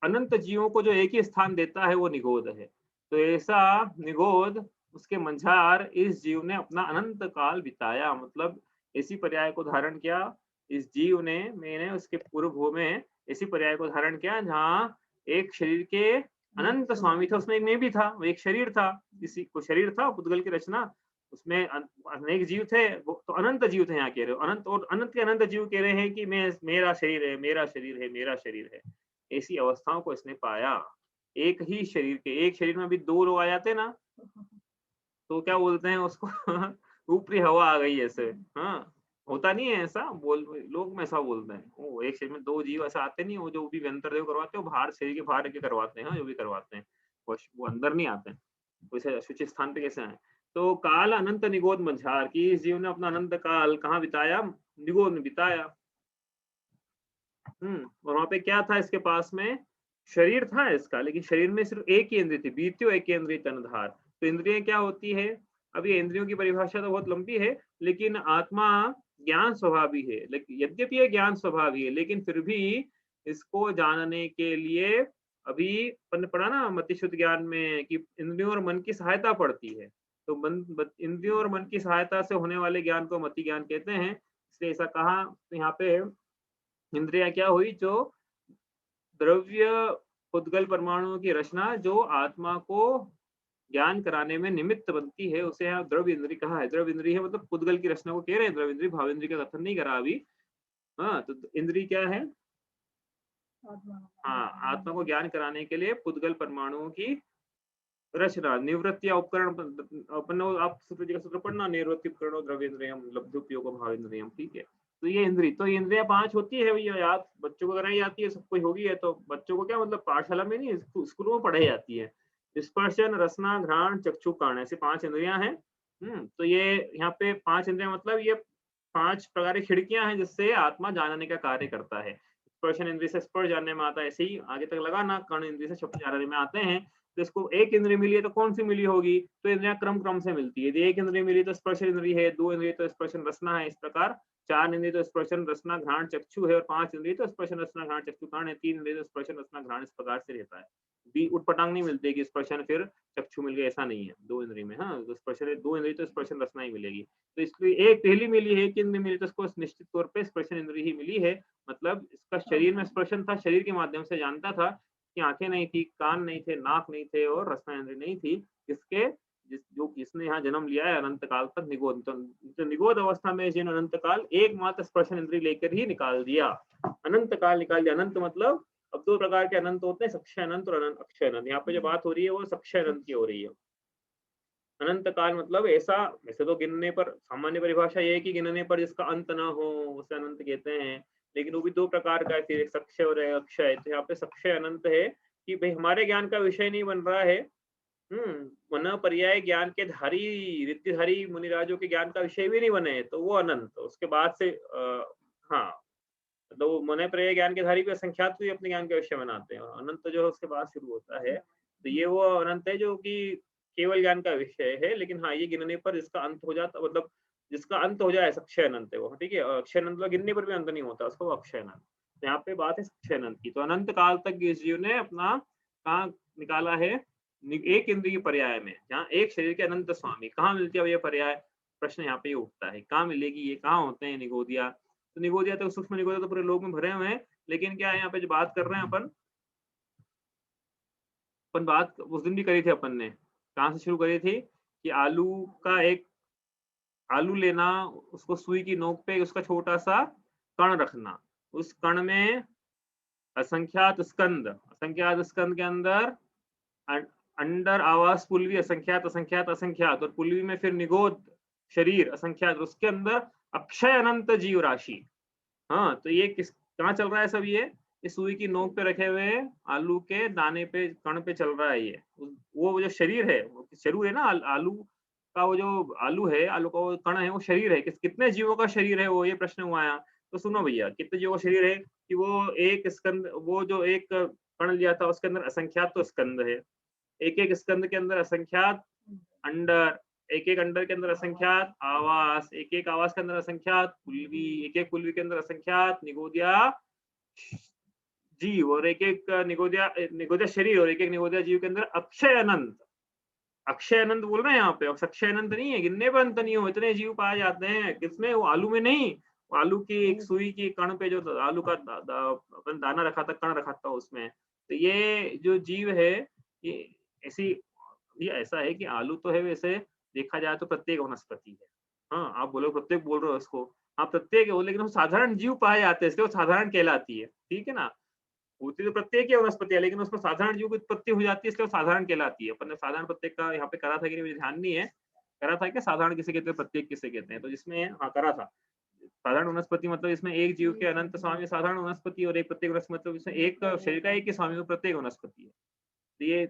अनंत जीवों को जो एक ही स्थान देता है वो निगोद है। तो ऐसा निगोद उसके मंझार इस जीव ने अपना अनंत काल बिताया, मतलब ऐसी पर्याय को धारण किया इस जीव ने, मैंने उसके पूर्व भू में ऐसी पर्याय को धारण किया जहाँ एक शरीर के अनंत स्वामी था, उसमें एक मैं भी था, वो एक शरीर था, किसी को शरीर था पुद्गल की रचना, उसमें अनेक जीव थे, वो तो अनंत जीव थे यहाँ कह रहे हो, अनंत और अनंत के अनंत जीव कह रहे हैं कि मैं, मेरा शरीर है, मेरा शरीर है, मेरा शरीर है। ऐसी अवस्थाओं को इसने पाया। एक ही शरीर के, एक शरीर में भी दो लोग आ जाते ना, तो क्या बोलते हैं उसको ऊपरी हवा आ गई ऐसे। हाँ, होता नहीं है ऐसा, बोल लोग में ऐसा बोलते हैं। वो एक शरीर में 2 जीव ऐसा आते नहीं, वो जो भी व्यंतरदेव करवाते हैं वो बाहर शरीर के बाहर के करवाते हैं, हाँ, जो भी करवाते हैं। वो अंदर नहीं आते हैं। वैसे अशुचि स्थान पे कैसे आए? तो काल अनंत निगोद मझार कि इस जीव ने अपना अनंत काल कहाँ बिताया? निगोद में बिताया। और वहाँ पे क्या था इसके पास में? शरीर था इसका, लेकिन शरीर में सिर्फ एक ही इंद्रिय थी, बीत्यो एक इंद्रिय तनधार। तो इंद्रियां क्या होती है? अब ये इंद्रियों की परिभाषा तो बहुत लंबी है, लेकिन आत्मा ज्ञान स्वभावी है। लेकिन यद्यपि ये ज्ञान स्वभावी है, लेकिन फिर भी इसको जानने के लिए अभी अपन ने पढ़ा ना मतिशुद्ध ज्ञान में कि इंद्रियों और मन की सहायता पड़ती है। तो इंद्रियों और मन की सहायता से होने वाले ज्ञान को मति ज्ञान कहते हैं। इसलिए ऐसा कहा। तो यहाँ पे इंद्रिया क्या हुई? जो द्रव्य उद्गल परमाणुओं की रचना जो आत्मा को ज्ञान कराने में निमित्त बनती है, उसे यहाँ द्रव्य इंद्रिय कहा है। द्रव्य इंद्रिय है मतलब पुद्गल की रचना को कह रहे हैं द्रव्य इंद्रिय, भाव इंद्रिय का कथन नहीं करा अभी। हाँ, तो इंद्रिय क्या है? हाँ, आत्मा को ज्ञान कराने के लिए पुद्गल परमाणुओं की रचना, निवृत्ति या उपकरण। अपन आप सूत्र का सूत्र पढ़ना, निवृत्ति उपकरणों द्रव्येंद्रियम लब्धोपयोग भावेंद्रियम। ठीक है, तो ये इंद्रिय, तो इंद्रिया 5 होती है भैया, याद बच्चों को कराई जाती है, सबको होगी है। तो बच्चों को क्या मतलब पाठशाला में नहीं, स्कूलों में पढ़ाई जाती है। स्पर्शन, रसना, घ्राण, चक्षु, कर्ण, ऐसी 5 इंद्रियां हैं। तो ये यहाँ पे 5 इंद्रियां मतलब ये 5 प्रकार की खिड़कियां हैं जिससे आत्मा जानने का कार्य करता है। स्पर्शन इंद्रिय से स्पर्श जानने में आता है, ऐसे ही आगे तक लगाना। कर्ण इंद्रिय से शब्द जानने में आते हैं। तो इसको एक इंद्रिय मिली है तो कौन सी मिली होगी? तो इंद्रियां क्रम क्रम से मिलती है। एक इंद्रिय मिली तो स्पर्श इंद्रिय है, 2 इंद्रिय तो स्पर्शन रसना है, इस प्रकार 4 इंद्रिय तो स्पर्शन रसना घ्राण चक्षु है, और 5 इंद्रिय तो स्पर्शन रसना घ्राण चक्षु कर्ण है, 3 इंद्रिय तो स्पर्शन रसना घ्राण, इस प्रकार से रहता है। बी उटपटांग नहीं मिलती कि स्पर्शन फिर चक्षु मिल गया, ऐसा नहीं है। 2 इंद्रिय में, हाँ, तो स्पर्शन 2 इंद्रिय तो स्पर्शन रसना ही मिलेगी। तो इसलिए एक पहली मिली है, एक इंद्रिय मिली तो इसको निश्चित तौर पे स्पर्शन इंद्रिय ही मिली है। मतलब इसका शरीर में स्पर्शन था, शरीर के माध्यम से जानता था कि आंखें नहीं थी, कान नहीं थे, नाक नहीं थे और रसना इंद्रिय नहीं थी। किसके? जिसने यहाँ जन्म लिया है अनंत काल तक निगोद। तो निगोद अवस्था में जिन अनंत काल एकमात्र स्पर्शन इंद्रिय लेकर ही निकाल दिया, अनंत काल निकाल दिया। अनंत मतलब अब 2 प्रकार के अनंत होते हैं, सक्ष अनंत और अक्षय अनंत। यहाँ पे जो बात हो रही है वो सक्ष अनंत की हो रही है। अनंत काल मतलब ऐसा, वैसे तो गिनने पर सामान्य परिभाषा ये है कि गिनने पर जिसका अंत ना हो उसे अनंत कहते हैं, लेकिन वो भी 2 प्रकार का है, फिर एक सक्ष और एक अक्षय। तो यहाँ पे सक्ष अनंत है कि भाई हमारे ज्ञान का विषय नहीं बन रहा है। मन पर्याय ज्ञान के धारी रिद्धिधारी मुनिराजों के ज्ञान का विषय भी नहीं बने, तो वो अनंत। उसके बाद से हाँ, तो मन पर्याय ज्ञान के धारी पे संख्यात भी अपने ज्ञान का विषय बनाते हैं, और अनंत जो है उसके बाद शुरू होता है। तो ये वो अनंत है जो कि केवल ज्ञान का विषय है, लेकिन हाँ, ये गिनने पर जिसका अंत हो जाता, मतलब जिसका अंत हो जाए, अक्षय अनंत है वो। ठीक है, अक्षय अनंत मतलब गिनने पर भी अंत नहीं होता उसको, अक्षय अनंत। तो यहाँ पे बात है अक्षय अनंत की। तो अनंत काल तक इस जीव ने अपना कहाँ निकाला है? एक इंद्रिय पर्याय में, जहाँ एक शरीर के अनंत स्वामी। कहाँ मिलती है ये पर्याय? प्रश्न यहाँ पे उठता है, कहाँ मिलेगी ये? कहाँ होते हैं निगोदिया? तो निगोदिया तो सूक्ष्म निगोदिया तो पूरे लोग में भरे हुए हैं, लेकिन क्या है यहाँ पे जो बात कर रहे हैं अपन बात उस दिन भी करी थी अपन ने। कहाँ से शुरू करी थी कि आलू का एक आलू लेना, उसको सुई की नोक पे उसका छोटा सा कण रखना, उस कण में असंख्यात स्कंद, असंख्यात स्कंद के अंदर अंडर आवास पुलवी, असंख्यात असंख्यात असंख्यात, और पुलवी में फिर निगोद शरीर असंख्यात, उसके अंदर अक्षय अनंत जीव राशि। हाँ, तो ये किस कहाँ चल रहा है सब? ये सुई की नोक पे रखे हुए आलू के दाने पे, कण पे चल रहा है ये। वो जो शरीर है, वो शरीर है ना, आलू का वो जो आलू है, आलू का वो कण है, वो शरीर है। कितने जीवों का शरीर है वो, ये प्रश्न हुआ है। तो सुनो भैया, कितने जीवों का शरीर है कि वो एक स्कंद, वो जो एक कण लिया था उसके अंदर असंख्यात तो स्कंद है, एक एक स्कंद के अंदर असंख्यात अंडर, एक एक अंडर के अंदर असंख्यात आवास, एक एक आवास के अंदर असंख्यात कुलवी, एक एक कुलवी के अंदर असंख्यात निगोदिया जीव, और एक एक निगोदिया शरीर, और एक एक निगोदिया जीव के अंदर अक्षय अनंत। अक्षय अनंत बोल रहे हैं यहाँ पे, और अक्षय अनंत नहीं है, गिनने पर अंत नहीं हो, इतने जीव पाए जाते हैं। किसमें? वो आलू में नहीं, वो आलू की एक सुई की कण पे जो आलू का अपन दाना रखा था, कण रखा था उसमें। तो ये जो जीव है, ये ऐसी, ये ऐसा है कि आलू तो है वैसे देखा जाए तो प्रत्येक वनस्पति है। हाँ, आप बोलो प्रत्येक बोल रहे हो उसको, हाँ प्रत्येक है वो, लेकिन वो साधारण जीव पाए जाते हैं, इसलिए वो साधारण कहलाती है। ठीक है ना, होती तो प्रत्येक ही वनस्पति है, लेकिन उसमें साधारण जीव की उत्पत्ति हो जाती है, इसलिए वो साधारण कहलाती है। अपन ने साधारण प्रत्येक का यहाँ पे करा था कि नहीं, मुझे ध्यान नहीं है। करा था क्या? साधारण किसे कहते हैं, प्रत्येक किसे कहते हैं? तो जिसमें हाँ करा था। साधारण वनस्पति मतलब इसमें एक जीव के अनंत स्वामी साधारण वनस्पति, और एक प्रत्येक वनस्पति मतलब इसमें एक शरीर का एक ही स्वामी वो प्रत्येक वनस्पति है। तो ये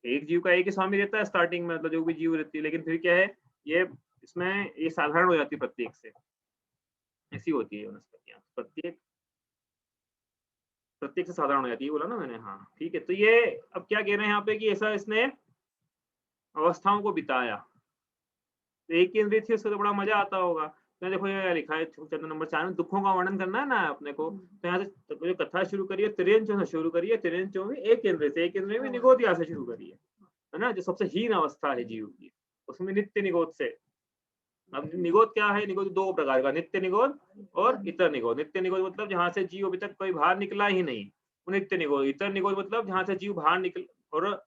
एक जीव का एक ही स्वामी रहता है स्टार्टिंग में, मतलब जो भी जीव रहती है, लेकिन फिर क्या है, ये इसमें ये साधारण हो जाती है प्रत्येक से, ऐसी होती है वनस्पतियां। प्रत्येक प्रत्येक से साधारण हो जाती है, बोला ना मैंने। हाँ ठीक है। तो ये अब क्या कह रहे हैं यहाँ पे कि ऐसा इसने अवस्थाओं को बिताया। तो एक केंद्रित थी, उसको तो बड़ा मजा आता होगा। तो देखो ये लिखा है चैप्टर नंबर 4 में, दुखों का वर्णन करना है ना अपने को। तो यहाँ से जो कथा शुरू करिए तिर्यंचों से शुरू करिए। तिर्यंचों में एक केंद्र से, एक केंद्र में निगोदिया से शुरू करिए, है ना, जो सबसे हीन अवस्था है जीव की, उसमें नित्य निगोद से। अब निगोद क्या है? निगोद दो प्रकार का, नित्य निगोद और इतर निगोद। नित्य निगोद मतलब जहां से जीव अभी तक कोई बाहर निकला ही नहीं, वो नित्य निगोद। इतर निगोद मतलब जहां से जीव बाहर निकल, और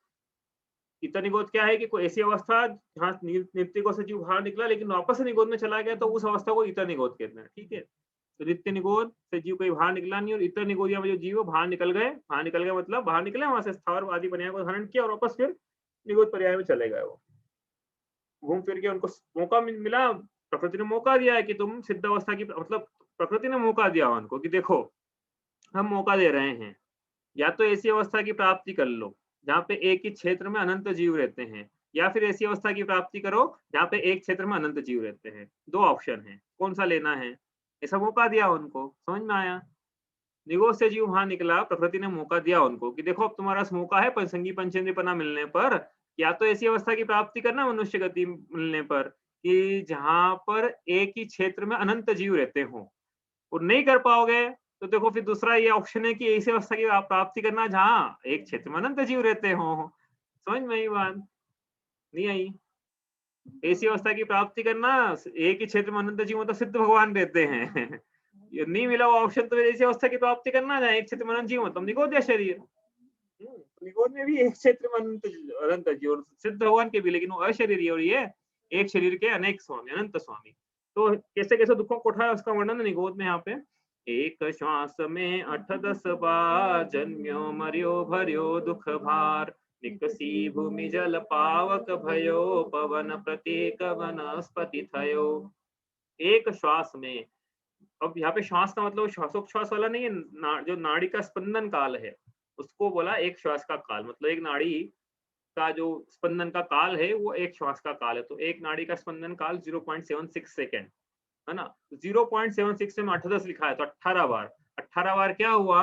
इतर निगोद क्या है कि कोई ऐसी अवस्था जहाँ नित्य निगोद से जीव बाहर निकला लेकिन वापस से निगोद में चला गया, तो उस अवस्था को इतर निगोद कहते हैं। ठीक है। तो नित्य निगोद से जीव कोई बाहर निकला नहीं, और इतर निगोदिया में जो जीव बाहर निकल गए, बाहर निकल गए मतलब बाहर निकले वहां से स्थावर आदि पर्याय को धारण किया और वापस फिर निगोद पर्याय में चले गए। वो घूम फिर के उनको मौका मिला, प्रकृति ने मौका दिया है कि तुम सिद्ध अवस्था की, मतलब प्रकृति ने मौका दिया उनको कि देखो हम मौका दे रहे हैं, या तो ऐसी अवस्था की प्राप्ति कर लो जहाँ पे एक ही क्षेत्र में अनंत जीव रहते हैं, या फिर ऐसी अवस्था की प्राप्ति करो जहाँ पे एक क्षेत्र में अनंत जीव रहते हैं। दो ऑप्शन है, कौन सा लेना है? ऐसा मौका दिया उनको। समझ में आया? निगोद से जीव वहां निकला, प्रकृति ने मौका दिया उनको कि देखो अब तुम्हारा मौका है पंचसंगी पंचेंद्रियपना मिलने पर, या तो ऐसी अवस्था की प्राप्ति करना मनुष्य गति मिलने पर कि जहां पर एक ही क्षेत्र में अनंत जीव रहते हो, और नहीं कर पाओगे तो देखो फिर दूसरा ये ऑप्शन है कि ऐसी अवस्था की आप प्राप्ति करना जहाँ एक क्षेत्र में अनंत जीव रहते हो। समझ में आई बात? नहीं आई? ऐसी अवस्था की प्राप्ति करना, एक ही क्षेत्र में अनंत जीव मतलब सिद्ध भगवान रहते हैं। ये नहीं मिला वो ऑप्शन, तो ऐसी अवस्था की प्राप्ति करना जहाँ एक क्षेत्र में अनंत जीव मतलब निगोद शरीर। निगोद में भी एक क्षेत्र में अनंत जीव सिद्ध भगवान के भी, लेकिन वो अशरीरी, और ये एक शरीर के अनेक स्वामी, अनंत स्वामी। तो कैसे कैसे दुखों को उठाया उसका वर्णन निगोद में यहाँ पे। एक श्वास में 8-10 बार जन्म्यो मर्यो भर्यो दुख भार, निकसी भूमि जल पावक भयो, पवन प्रतीक वनस्पति थयो। एक श्वास में, अब यहाँ पे श्वास का मतलब श्वासोच्छ्वास वाला नहीं है, जो नाड़ी का स्पंदन काल है उसको बोला एक श्वास का काल। मतलब एक नाड़ी का जो स्पंदन का काल है वो एक श्वास का काल है। तो एक नाड़ी का स्पंदन काल 0.76 सेकेंड, है ना। 0.76 में 8-10 लिखा है, तो 18 बार। 18 बार क्या हुआ?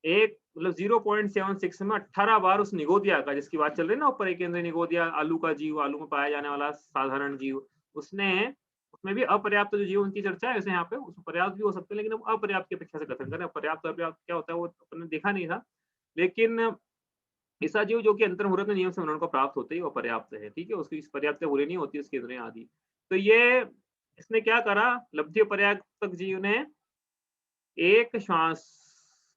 एक मतलब 0.76 में 18 बार उस निगोदिया का, जिसकी बात चल रही है ना ऊपर, एक केंद्रीय निगोदिया, आलू का जीव, आलू में पाया जाने वाला साधारण जीव, उसने उसमें भी अपर्याप्त जो जीव उनकी चर्चा है वैसे यहाँ पे, उसमें पर्याप्त भी हो सकते हैं, लेकिन अब अपर्याप्त की अपेक्षा से कथन करें। पर्याप्त अपर्याप्त क्या होता है वो अपने देखा नहीं था, लेकिन ऐसा जीव जो कि अंतर्मुहूर्त नियम से वर्णन को प्राप्त होते ही वो पर्याप्त है। ठीक है, उसकी इस पर्याप्त बुरी नहीं होती उसकी इंद्रियां आदि। तो ये इसने क्या करा, लब्धि पर्याप्त जीव ने एक श्वास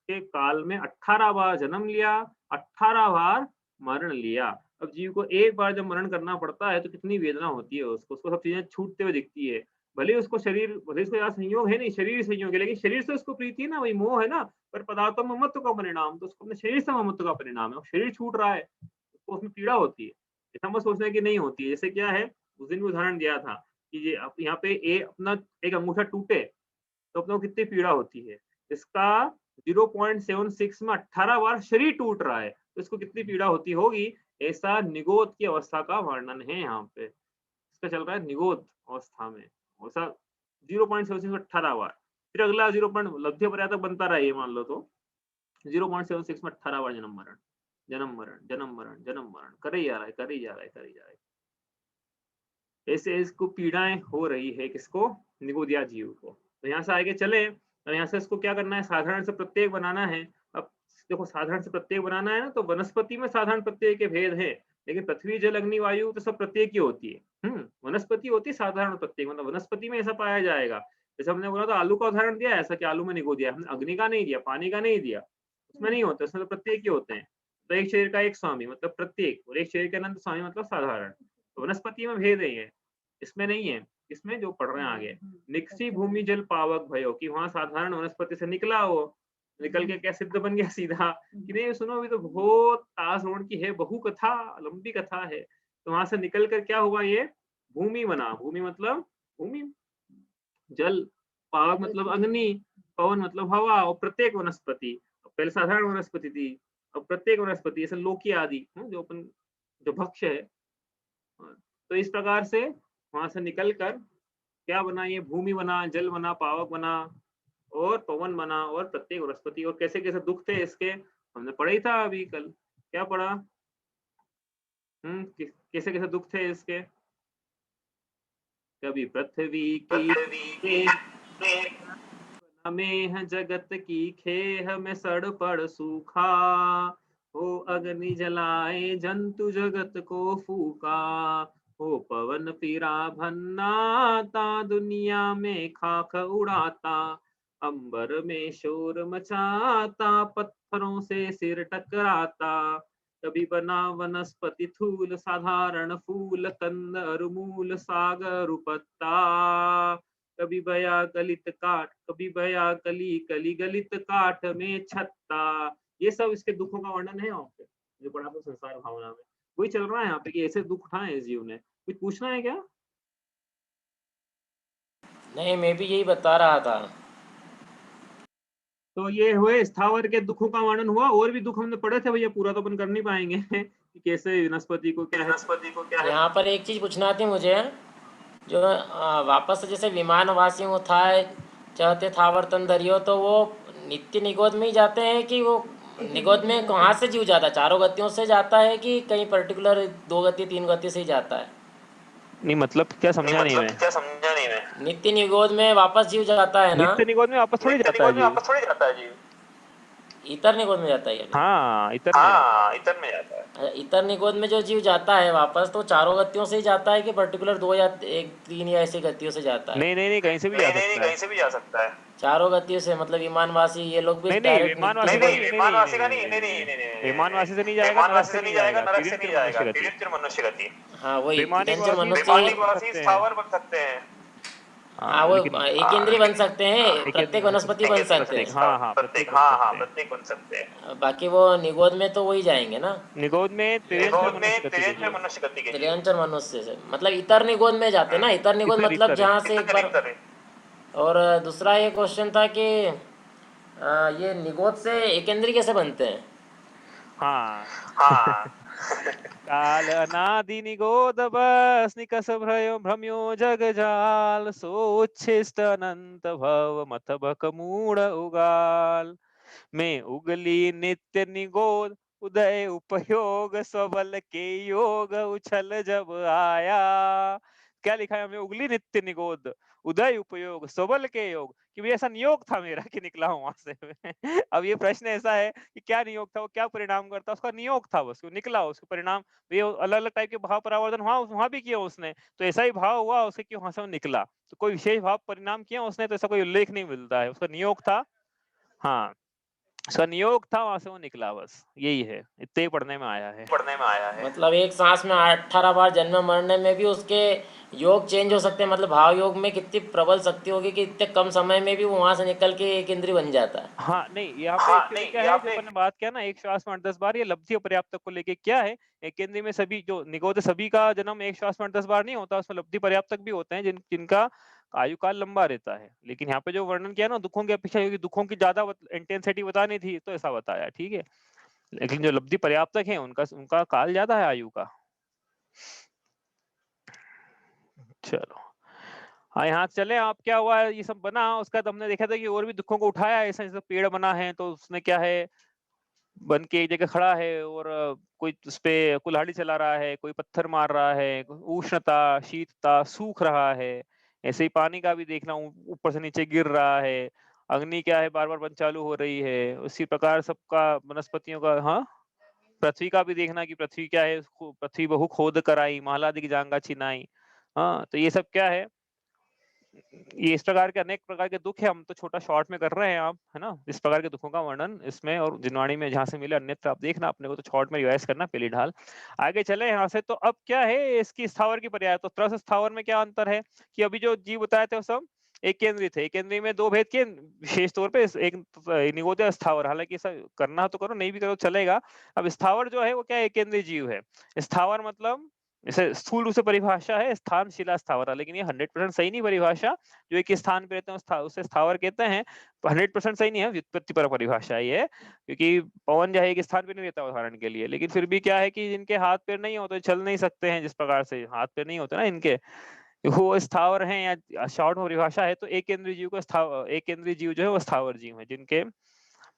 के काल में 18 बार जन्म लिया, 18 बार मरण लिया। अब जीव को एक बार जब मरण करना पड़ता है तो कितनी वेदना होती है उसको सब चीजें छूटते हुए दिखती है। भले उसको शरीर, भले उसको यार संयोग है नहीं, शरीर संयोग है, लेकिन शरीर से उसको प्रीति है ना, वही मोह है ना। पर पदार्थों में ममत्व का परिणाम, तो उसको अपने शरीर से ममत्व का परिणाम है। शरीर छूट रहा है तो उसमें पीड़ा होती है। ऐसा मत सोचना कि नहीं होती है। जैसे क्या है, उस दिन भी उदाहरण दिया था कि ये यहाँ पे अपना एक अंगूठा टूटे तो अपने को कितनी पीड़ा होती है। इसका 0.76 में 18 बार शरीर टूट रहा है तो इसको कितनी पीड़ा होती होगी। ऐसा निगोद की अवस्था का वर्णन है यहाँ पे। इसका चल रहा है निगोद अवस्था में ऐसा 0.76 में 18 बार। फिर अगला 0. लब्ध्य पर्याय तक बनता रहा, ये मान लो तो 0.76 में 18 बार जन्म मरण, जन्म मरण, जन्म मरण, जन्म मरण करे ही जा रहा है, करे ही जा रहा है, करे ही जा रहा है। ऐसे इसको पीड़ाएं हो रही है, किसको? निगोदिया जीव को। तो यहाँ से आगे चले और यहाँ से इसको क्या करना है, साधारण से प्रत्येक बनाना है। अब देखो साधारण से प्रत्येक बनाना है ना, तो वनस्पति में साधारण प्रत्येक के भेद है, लेकिन पृथ्वी जल अग्नि वायु तो सब प्रत्येक ही होती है। वनस्पति होती है साधारण प्रत्येक, मतलब वनस्पति में ऐसा पाया जाएगा। जैसे हमने बोला था आलू का उदाहरण दिया, ऐसा कि आलू में निगोदिया, हमने अग्नि का नहीं दिया, पानी का नहीं दिया, उसमें नहीं होता, उसमें तो प्रत्येक ही होते हैं। तो एक शरीर का एक स्वामी मतलब प्रत्येक, और एक शरीर के अनंत स्वामी मतलब साधारण। तो वनस्पति में भेद है, इसमें नहीं है। इसमें जो पढ़ रहे हैं आगे, निकसी भूमि जल पावक भयो, कि वहां साधारण वनस्पति से निकला, वो निकल के क्या सिद्ध बन गया सीधा कि नहीं। सुनो अभी तो बहुत तास रोड की है, बहु कथा, लंबी कथा है। तो वहां से निकल कर क्या हुआ, ये भूमि वना, भूमि मतलब भूमि, जल, पावक मतलब अग्नि, पवन मतलब हवा, और प्रत्येक वनस्पति, पहले साधारण वनस्पति थी, अब प्रत्येक वनस्पति जैसे लोकी आदि, जो अपन जो भक्ष्य है। तो इस प्रकार से वहां से निकल कर क्या बना, ये भूमि बना, जल बना, पावक बना और पवन बना और प्रत्येक वनस्पति। और कैसे कैसे दुख थे इसके, हमने पढ़ा ही था अभी कल। क्या पढ़ा? कैसे कैसे दुख थे इसके? कभी पृथ्वी की में जगत की खेह में सड़ पड़ सूखा, हो अग्नि जलाए जंतु जगत को फूका, हो पवन फिरा भन्नाता दुनिया में खाक उड़ाता, अंबर में शोर मचाता पत्थरों से सिर टकराता, कभी बना वनस्पति थूल साधारण फूल कंद अरुमूल सागर पत्ता, कभी बया गलित काट, कभी बया कली कली गलित काट में छत्ता। ये सब इसके दुखों का वर्णन है यहाँ पे, जो पढ़ा था संसार भावना में। वही चल रहा है यहाँ पे कि ऐसे दुख उठाए इस जीव ने। कुछ पूछना है क्या? नहीं, मैं भी यही बता रहा था। तो ये हुए स्थावर के दुखों का वर्णन हुआ। और भी दुख हमने पढ़े थे भैया, पूरा तो अपन कर नहीं पाएंगे कि कैसे वनस्पति को क्या है। यहाँ पर एक चीज़ पूछना थी मुझे, जो वापस से जैसे विमानवासी उठाए चाहते थावर तन धरियो, तो वो नित्य निगोद में ही जाते हैं कि वो निगोद में कहाँ से जीव जाता है? चारों गतियों से जाता है कि कहीं पर्टिकुलर 2 गति 3 गति से ही जाता है? नहीं मतलब क्या समझा नहीं मैं। क्या समझा नहीं मैं। नित्य निगोद में वापस जीव जाता है ना? नित्य निगोद में वापस थोड़ी नित्य जाता है निगोद में जीव। वापस थोड़ी जाता है जीव। इतर निगोद में जाता है अभी। हाँ, इतर में जाता है। इतर में जाता है। इतर निगोद में जो जीव जाता है वापस, तो चारों गतियों से ही जाता है कि पर्टिकुलर 2 या 1 3 या ऐसी गतियों से जाता है? नहीं नहीं नहीं, कहीं से भी जा नहीं, सकता है। कहीं से भी जा सकता है। चारों गतियों से, मतलब विमानवासी ये लोग भी नहीं नहीं, डायरेक्ट नित्य विमानवासी का नहीं, निगोद। नहीं नहीं विमानवासी नहीं का नहीं नहीं, नहीं नहीं, नहीं, नहीं, नहीं, विमानवासी से नहीं जाएगा, नरक विमानवासी से से नहीं नहीं जाएगा, जाएगा, नरक से नहीं तिर्यंचर जाएगा, मनुष्य गति। तिर्यंचर मनुष्य गति। हाँ, वही तिर्यंचर विमानिकवासी मनुष्य। स्थावर बन विमानिकवासी सकते हैं। स्थावर बन सकते हैं। हाँ, हाँ वो लेकिन एक इंद्रिय बन सकते हैं, एक प्रत्येक मतलब वनस्पति बन सकते प्रत्येक, हैं। हाँ हाँ, प्रत्येक प्रत्येक, बन हाँ हाँ, सकते हैं। प्रत्येक बन सकते हैं। बाकी वो निगोद में तो वही जाएंगे ना? निगोद में तिर्यंचर निगोद मनुष्य में गति के तिर्यंचर जीव। मनुष्य गति के जीव। तिर्यंचर मनुष्य से मतलब इतर निगोद में जाते हैं ना? इतर निगोद इतर मतलब इतर जहाँ से एक बार। और दूसरा ये क्वेश्चन था कि ये निगोद से एकेंद्री कैसे बनते हैं? हाँ हाँ काल अनादि निगोद बस निकस भ्रयो भ्रम्यो जग जाल, सो उच्छिष्ट अनंत भव मथ भक मूढ़ उगाल, में उगली नित्य निगोद उदय उपयोग, स्वबल के योग उछल जब आया। क्या लिखा है हमें? उगली नित्य निगोद उदय उपयोग स्वबल के योग, कि भाई ऐसा नियोग था मेरा कि निकला हूं वहां से अब ये प्रश्न ऐसा है कि क्या नियोग था, वो क्या परिणाम करता, उसका नियोग था, बस वो निकला, उसका परिणाम। ये अलग अलग टाइप के भाव परावर्तन वहां भी किया उसने, तो ऐसा ही भाव हुआ उसके कि वहां से वो निकला। तो कोई विशेष भाव परिणाम किया उसने, तो ऐसा कोई उल्लेख नहीं मिलता है, उसका नियोग था। हाँ, उसका नियोग था, वहां से वो निकला, बस यही है, इतने ही पढ़ने में आया है। पढ़ने में आया है। मतलब एक सांस में 18 बार जन्म मरने में भी उसके योग चेंज हो सकते हैं। मतलब भाव योग में कितनी प्रबल शक्ति होगी कि इतने कम समय में भी वो वहां से निकल के एक इंद्रिय बन जाता है। हाँ नहीं, यहाँ पे हाँ, एक्चुअली नहीं, क्या ये है, जो आपने अपन ने बात किया ना एक श्वास में 8-10 बार, ये लब्धि और पर्याप्तक को लेके क्या है, एक केंद्रीय में सभी जो निगोद सभी का जन्म एक श्वास में 8-10 बार नहीं होता, उसमें लब्धि पर्याप्तक भी होते हैं जिनका आयु काल लंबा रहता है। लेकिन यहाँ पे जो वर्णन किया ना दुखों की अपेक्षा, क्योंकि दुखों की ज्यादा इंटेंसिटी बतानी थी तो ऐसा बताया, ठीक है। लेकिन जो लब्धि पर्याप्तक है उनका उनका काल ज्यादा है आयु का। चलो, हाँ यहाँ चले। आप क्या हुआ, ये सब बना, उसका तो हमने देखा था कि और भी दुखों को उठाया, ऐसा जैसे पेड़ बना है तो उसने क्या है, बन के एक जगह खड़ा है और कोई उस पे कुल्हाड़ी चला रहा है, कोई पत्थर मार रहा है, उष्णता शीतता सूख रहा है। ऐसे ही पानी का भी देखना, ऊपर से नीचे गिर रहा है। अग्नि क्या है, बार बार बंद चालू हो रही है। उसी प्रकार सबका वनस्पतियों का, हाँ, पृथ्वी का भी देखना कि पृथ्वी क्या है, पृथ्वी बहु खोद कराई महालादिक जांगा छिनाई। हाँ, तो ये सब क्या है, ये इस प्रकार के अनेक प्रकार के दुख है। हम तो छोटा शॉर्ट में कर रहे हैं, आप है ना, इस प्रकार के दुखों का वर्णन इसमें और जिनवाणी में जहां से मिले अन्यत्र आप देखना, अपने को तो शॉर्ट में रिवाइज करना पहली ढाल। आगे चले यहाँ से, तो अब क्या है इसकी स्थावर की पर्याय। तो त्रस स्थावर में क्या अंतर है कि अभी जो जीव बताए थे वो सब एक केंद्रीय थे। एक केंद्रीय में दो भेद के, विशेष तौर पे एक निगोदय स्थावर, हालांकि ऐसा करना तो करो, नहीं भी करो चलेगा। अब स्थावर जो है वो क्या एक केंद्रीय जीव है। स्थावर मतलब जैसे स्थूल रूप से परिभाषा है स्थान, शिला, स्थावरा, लेकिन ये 100% सही नहीं परिभाषा। जो एक स्थान पे रहते हैं उसे स्थावर कहते हैं। 100% सही नहीं है, व्युत्पत्ति पर परिभाषा है ये। क्योंकि पवन जो है एक स्थान पे नहीं रहता उदाहरण के लिए, लेकिन फिर भी क्या है कि जिनके हाथ पैर नहीं होते, चल नहीं सकते हैं, जिस प्रकार से हाथ पैर नहीं होते ना इनके, वो स्थावर हैं या शॉर्ट में परिभाषा है तो एक केंद्रीय जीव को एक केंद्रीय जीव जो है वो स्थावर जीव है, जिनके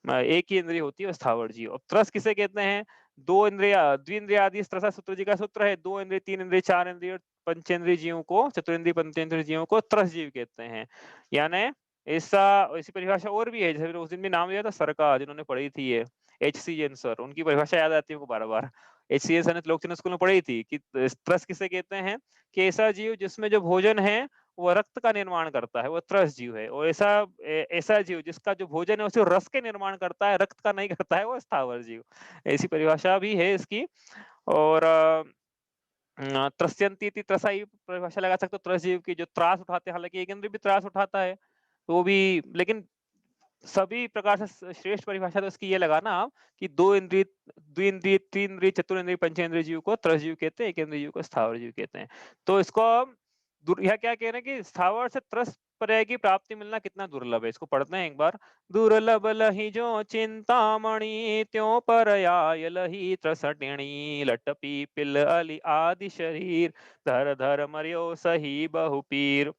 एक ही इंद्रिय होती है वो स्थावर जीव। अब त्रस किसे कहते हैं? दो इंद्रिया द्विंद्रिय आदि त्रसा सूत्र जी का सूत्र है, दो इंद्रिय, तीन इंद्रिय, चार इंद्रिय और पंचेंद्रिय जीवों को, चतुरिंद्रिय पंचेंद्रिय जीवों को त्रस जीव कहते हैं। यानी ऐसा ऐसी परिभाषा और भी है, जैसे मैंने उस दिन भी नाम लिया था सर का, जिन्होंने पढ़ी थी ये H.C. जैन सर, उनकी परिभाषा याद आती है उनको बार बार। H.C. जैन सर ने लोक स्कूल में पढ़ी थी कि त्रस किसे कहते हैं, कि ऐसा जीव जिसमें जो भोजन है वो रक्त का निर्माण करता है, वो त्रस जीव है। और ऐसा जीव जिसका जो भोजन है उसे रस के निर्माण करता है, रक्त का नहीं करता है, वो स्थावर जीव। ऐसी परिभाषा भी है इसकी। और त्रस्यंती इति त्रसा ही परिभाषा लगा सकते हो त्रस जीव की, जो त्रास उठाते हैं, हालांकि एक इंद्रिय भी त्रास उठाता है तो वो भी, लेकिन सभी प्रकार से श्रेष्ठ परिभाषा तो इसकी ये लगाना आप कि दो इंद्रिय, द्विइंद्रिय, तीन इंद्रिय, चतुरिंद्रिय, पंचेंद्रिय जीव को त्रस जीव कहते हैं, एक इंद्रिय जीव को स्थावर जीव कहते हैं। तो इसको यह क्या कह रहे हैं कि स्थावर से त्रस पर्याय की प्राप्ति मिलना कितना दुर्लभ है, इसको पढ़ते हैं एक बार। दुर्लभ लही जो चिंतामणि त्यों परयाय लही त्रसटिणी लट पीपिल अली आदि शरीर धर धर मर्यो सही बहुपीर।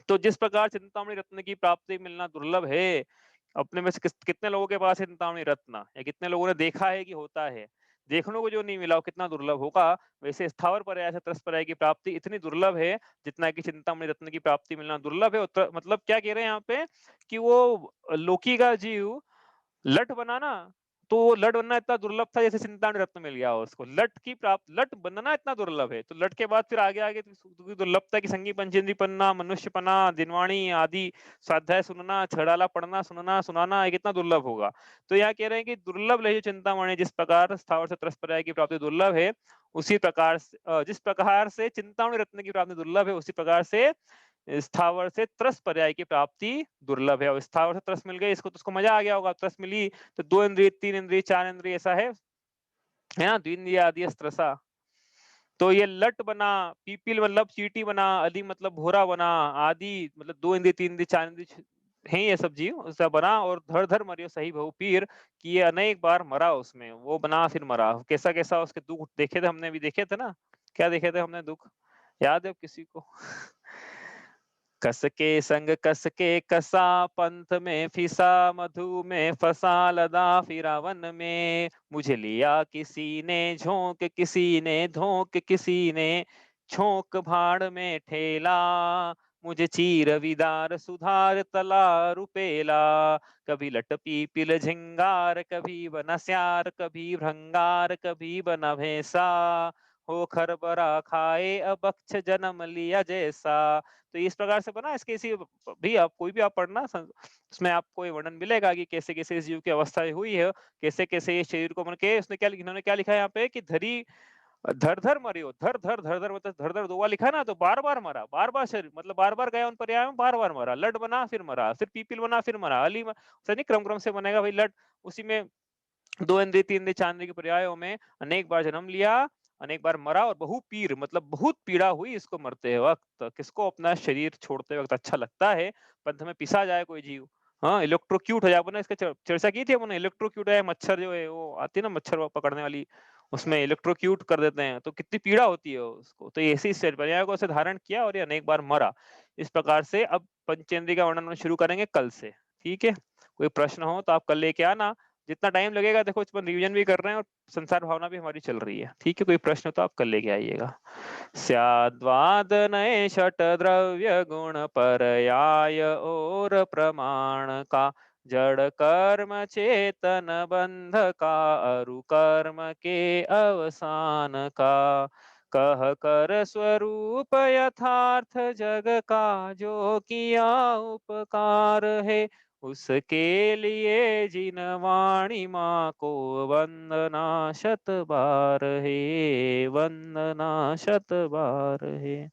तो जिस प्रकार चिंतामणि रत्न की प्राप्ति मिलना दुर्लभ है, अपने में से कितने लोगों के पास है चिंतामणि रत्न, या कितने लोगों ने देखा है कि होता है, देखने को जो नहीं मिला वो कितना दुर्लभ होगा। वैसे स्थावर पर्याय से त्रस पर्याय की प्राप्ति इतनी दुर्लभ है जितना कि चिंतामणि रत्न की प्राप्ति मिलना दुर्लभ है। मतलब क्या कह रहे हैं यहाँ पे कि वो लोकी का जीव लठ बनाना, तो वो लठ बनना इतना दुर्लभ था जैसे चिंतामणि रत्न मिल गया हो उसको। लठ बनना इतना दुर्लभ है, तो लठ के बाद फिर आगे आगे दुर्लभता की संगी पंचेंद्री पन्ना, मनुष्य पन्ना, दिनवाणी आदि स्वाध्याय सुनना, छड़ाला पढ़ना, सुनना, सुनाना, ये कितना दुर्लभ होगा। तो यहाँ कह रहे हैं कि दुर्लभ लही चिंतामणि, जिस प्रकार स्थावर से त्रस पर्याय की प्राप्ति दुर्लभ है, उसी प्रकार जिस प्रकार से चिंतामणि रत्न की प्राप्ति दुर्लभ है, उसी प्रकार से स्थावर से त्रस पर्याय की प्राप्ति दुर्लभ है। और स्थावर से त्रस मिल गई इसको, तो उसको मजा आ गया होगा, त्रस मिली तो दो इंद्रिय, तीन इंद्रिय, चार इंद्रिय, ऐसा है ना, द्विंद्रिय आदि त्रसा। तो ये लट बना, पीपील मतलब चींटी बना, अली मतलब भोरा बना, आदि मतलब दो इंद्रिय, तीन इंद्रिय, चार इंद्रिय है ये सब जीव, उसका बना। और धर धर मरियो सही बहु पीर, कि ये अनेक बार मरा, उसमें वो बना फिर मरा। कैसा कैसा उसके दुख देखे थे, हमने भी देखे थे ना, क्या देखे थे हमने दुख, याद है किसी को? कस के संग कस के कसा, पंथ में फिसा, मधु में फंसा, लदा फिरा वन में। मुझे लिया किसी ने झोंक, किसी ने धोंक, किसी ने छोंक, भाड़ में ठेला। मुझे चीर विदार सुधार तला रुपेला। कभी लट पीपिल झिंगार, कभी बना स्यार, कभी भृंगार, कभी बना भैंसा। हो खरबरा खाए अबक्ष जन्म लिया जैसा। तो इस प्रकार से बना। इसके इसी भी आप कोई भी आप पढ़ना, उसमें आपको ये वर्णन मिलेगा कि कैसे कैसे इस जीव की अवस्था हुई है, कैसे कैसे ये शरीर को मन के, उसने क्या, इन्होंने क्या लिखा है यहाँ पे कि धरी धर धर मरियो, धर धर धर धर मतलब धर धर दो बार लिखा है ना, तो बार बार मरा, बार बार शरीर मतलब बार बार गया उन पर्याय में, बार बार मरा। लट बना फिर मरा, फिर पीपल बना फिर मरा, अली सही क्रम क्रम से बनेगा भाई लट, उसी में दो इंद्रिय, तीन इंद्रिय, चार इंद्रिय के पर्यायों में अनेक बार जन्म लिया, अनेक बार मरा। और बहु पीर मतलब बहुत पीड़ा हुई इसको मरते वक्त। किसको? अपना शरीर छोड़ते वक्त अच्छा लगता है पंथ में पिसा जाए कोई जीव, हाँ, इलेक्ट्रोक्यूट हो जाए। अपने इसका चर्चा की थी अपने, इलेक्ट्रोक्यूट है, मच्छर जो है वो आती है ना, मच्छर पकड़ने वाली, उसमें इलेक्ट्रोक्यूट कर देते हैं तो कितनी पीड़ा होती है उसको। तो ऐसी पर्याय को धारण किया और ये अनेक बार मरा। इस प्रकार से अब पंचेंद्रिय का वर्णन शुरू करेंगे कल से, ठीक है? कोई प्रश्न हो तो आप कल लेके आना, जितना टाइम लगेगा देखो, इस पर रिविजन भी कर रहे हैं और संसार भावना भी हमारी चल रही है, ठीक है? कोई प्रश्न हो तो आप कल लेके आइएगा। स्याद्वाद नए षट द्रव्य गुण परयाय और प्रमाण का, जड़ कर्म चेतन बंध का, अरु कर्म के अवसान का। कह कर स्वरूप यथार्थ जग का, जो किया उपकार है, उसके लिए जिन वाणी माँ को वंदना शत बार है, वंदना शत बार है।